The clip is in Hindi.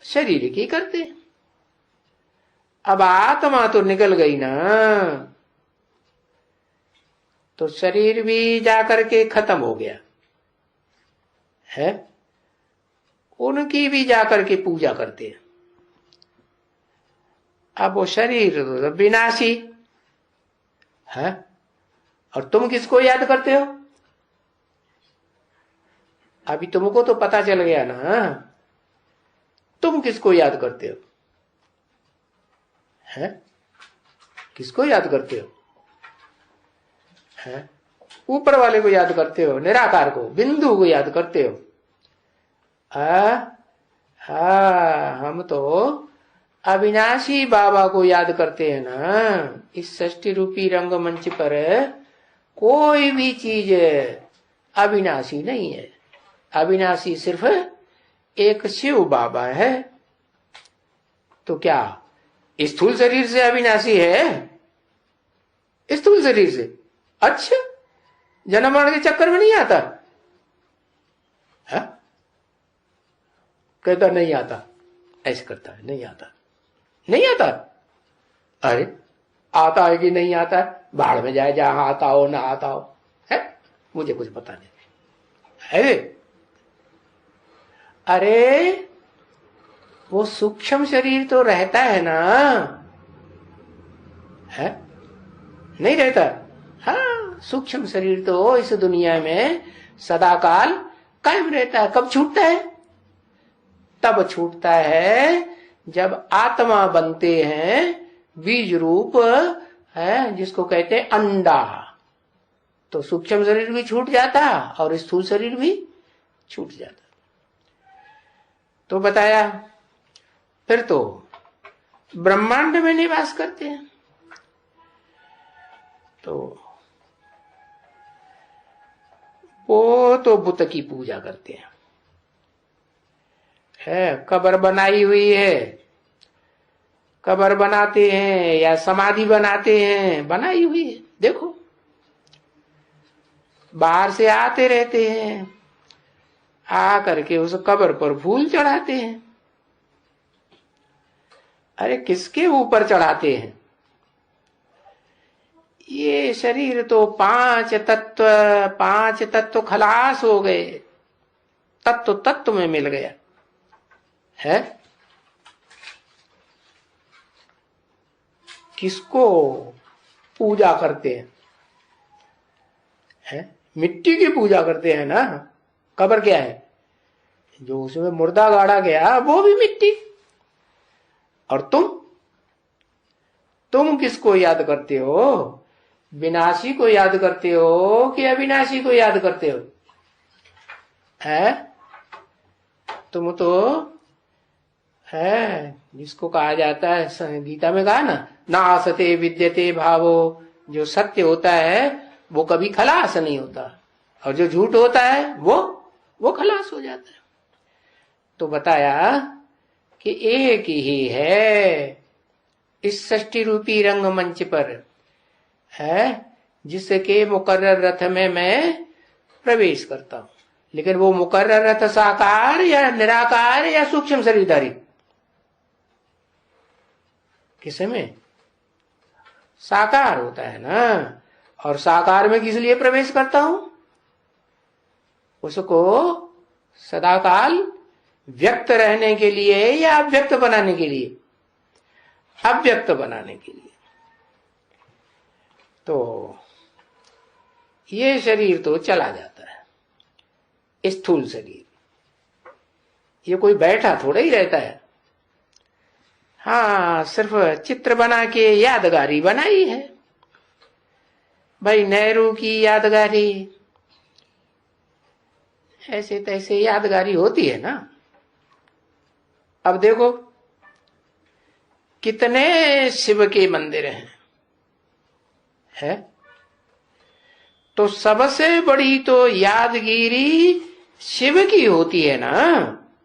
शरीर की करते हैं। अब आत्मा तो निकल गई ना, तो शरीर भी जाकर के खत्म हो गया है, उनकी भी जाकर के पूजा करते हैं। अब वो शरीर तो विनाशी है, और तुम किसको याद करते हो? अभी तुमको तो पता चल गया ना, तुम किसको याद करते हो? है, किसको याद करते हो? है, ऊपर वाले को याद करते हो, निराकार को, बिंदु को याद करते हो। हम तो अविनाशी बाबा को याद करते हैं ना। इस सृष्टि रूपी रंगमंच पर कोई भी चीज अविनाशी नहीं है। अविनाशी सिर्फ एक शिव बाबा है। तो क्या स्थूल शरीर से अविनाशी है? स्थूल शरीर से? अच्छा, जन्म मरण के चक्कर में नहीं आता है? कहता नहीं आता, ऐसे करता है, नहीं आता, नहीं आता। अरे आता है कि नहीं आता है? बाढ़ में जाए, जहां आता हो ना आता हो, है, मुझे कुछ पता नहीं है। अरे वो सूक्ष्म शरीर तो रहता है ना, है, नहीं रहता? हाँ, सूक्ष्म शरीर तो इस दुनिया में सदाकाल कायम रहता है। कब छूटता है? तब छूटता है जब आत्मा बनते हैं, बीज रूप है जिसको कहते हैं अंडा। तो सूक्ष्म शरीर भी छूट जाता और स्थूल शरीर भी छूट जाता। तो बताया, फिर तो ब्रह्मांड में निवास करते हैं। तो वो तो बुत की पूजा करते हैं, है, कब्र बनाई हुई है, कब्र बनाते हैं या समाधि बनाते हैं, बनाई हुई है। देखो बाहर से आते रहते हैं, आ करके उस कब्र पर फूल चढ़ाते हैं। अरे किसके ऊपर चढ़ाते हैं? ये शरीर तो पांच तत्व खलास हो गए, तत्व में मिल गया है। किसको पूजा करते हैं? है, मिट्टी की पूजा करते हैं ना। कब्र क्या है? जो उसमें मुर्दा गाड़ा गया वो भी मिट्टी। और तुम किसको याद करते हो? विनाशी को याद करते हो कि अविनाशी को याद करते हो? है, तुम तो है जिसको कहा जाता है, गीता में कहा ना आसते विद्यते भावो। जो सत्य होता है वो कभी खलास नहीं होता, और जो झूठ होता है वो खलास हो जाता है। तो बताया कि एक ही है इस सृष्टि रूपी रंगमंच पर, है, जिसके मुकर्रर रथ में मैं प्रवेश करता हूं। लेकिन वो मुकर्रर रथ साकार या निराकार या सूक्ष्म शरीरधारी? किस में? साकार होता है ना। और साकार में किस लिए प्रवेश करता हूं? उसको सदाकाल व्यक्त रहने के लिए या अव्यक्त बनाने के लिए? अव्यक्त बनाने के लिए। तो ये शरीर तो चला जाता है, स्थूल शरीर। ये कोई बैठा थोड़ा ही रहता है। हाँ, सिर्फ चित्र बना के यादगारी बनाई है भाई, नेहरू की यादगारी, ऐसे तैसे यादगारी होती है ना। अब देखो कितने शिव के मंदिर हैं, है? तो सबसे बड़ी तो यादगिरी शिव की होती है ना।